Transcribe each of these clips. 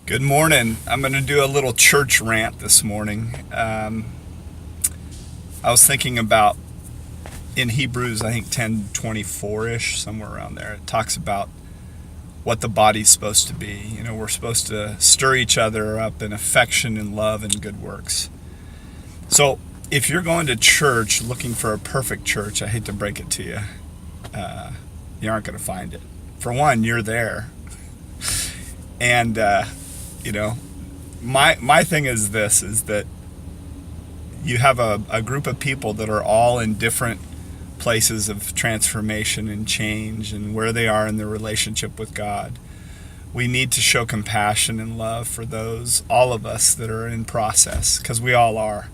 Good morning. I'm going to do a little church rant this morning. I was thinking about in Hebrews, I think 10:24-ish, somewhere around there. It talks about what the body's supposed to be. We're supposed to stir each other up in affection and love and good works. So if you're going to church looking for a perfect church, I hate to break it to you, you aren't going to find it. For one, you're there. And, my thing is this, is that you have a group of people that are all in different places of transformation and change and where they are in their relationship with God. We need to show compassion and love for those, all of us that are in process, because we all are.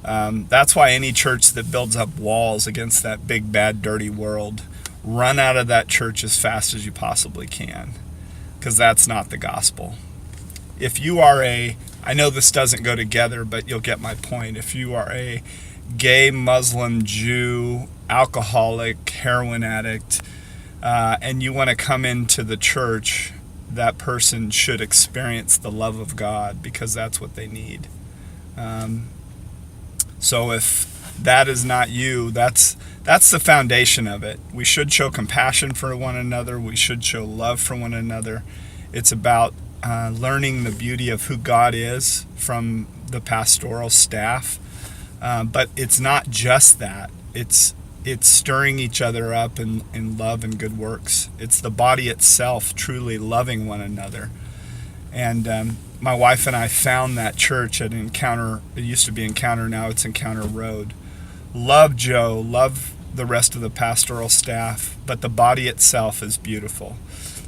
That's why any church that builds up walls against that big, bad, dirty world, run out of that church as fast as you possibly can, because that's not the gospel. If you are I know this doesn't go together, but you'll get my point. If you are a gay, Muslim, Jew, alcoholic, heroin addict, and you want to come into the church, that person should experience the love of God, because that's what they need. So if that is not you, that's the foundation of it. We should show compassion for one another. We should show love for one another. It's about learning the beauty of who God is from the pastoral staff. But it's not just that. It's stirring each other up in love and good works. It's the body itself truly loving one another. And my wife and I found that church at Encounter. It used to be Encounter, now it's Encounter Road. Love Joe, love the rest of the pastoral staff, but the body itself is beautiful.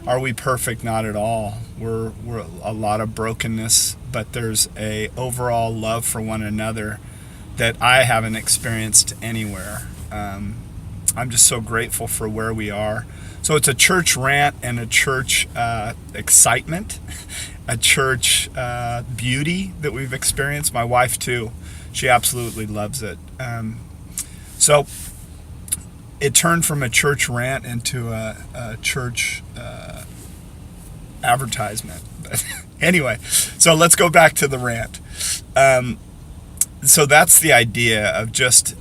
Are we perfect? Not at all. We're a lot of brokenness, but there's a overall love for one another that I haven't experienced anywhere. I'm just so grateful for where we are. So it's a church rant and a church excitement, a church beauty that we've experienced. My wife too. She absolutely loves it. So it turned from a church rant into a church advertisement. But anyway, so let's go back to the rant. So that's the idea of just,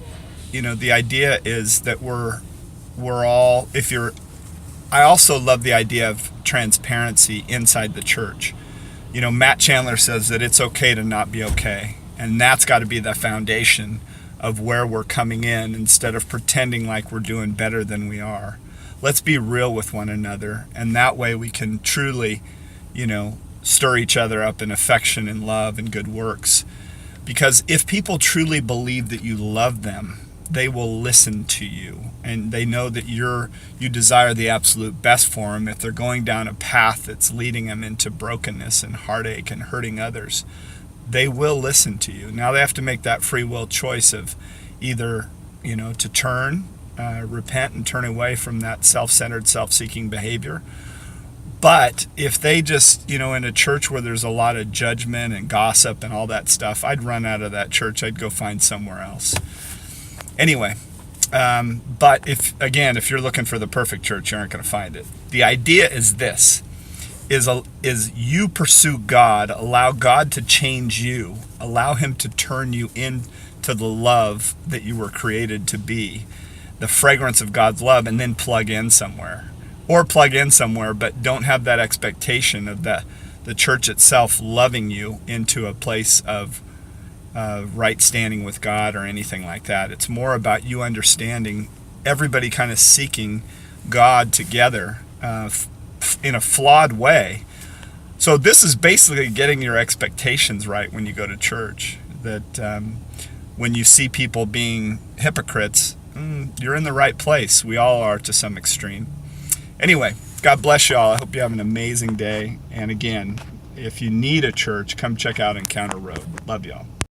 the idea is that we're all, I also love the idea of transparency inside the church. Matt Chandler says that it's okay to not be okay. And that's got to be the foundation of where we're coming in, instead of pretending like we're doing better than we are. Let's be real with one another, and that way we can truly, stir each other up in affection and love and good works. Because if people truly believe that you love them, they will listen to you, and they know that you desire the absolute best for them. If they're going down a path that's leading them into brokenness and heartache and hurting others, they will listen to you. Now they have to make that free will choice of either, to turn, repent and turn away from that self-centered, self-seeking behavior. But if they just, in a church where there's a lot of judgment and gossip and all that stuff, I'd run out of that church. I'd go find somewhere else. Anyway, but if you're looking for the perfect church, you aren't going to find it. The idea is this. Is you pursue God, allow God to change you, allow him to turn you into the love that you were created to be, the fragrance of God's love, and then plug in somewhere. Or plug in somewhere, but don't have that expectation of the church itself loving you into a place of right standing with God or anything like that. It's more about you understanding everybody kind of seeking God together in a flawed way. So this is basically getting your expectations right when you go to church. That when you see people being hypocrites, you're in the right place. We all are to some extreme. Anyway, God bless you all. I hope you have an amazing day. And again, if you need a church, come check out Encounter Road. Love y'all.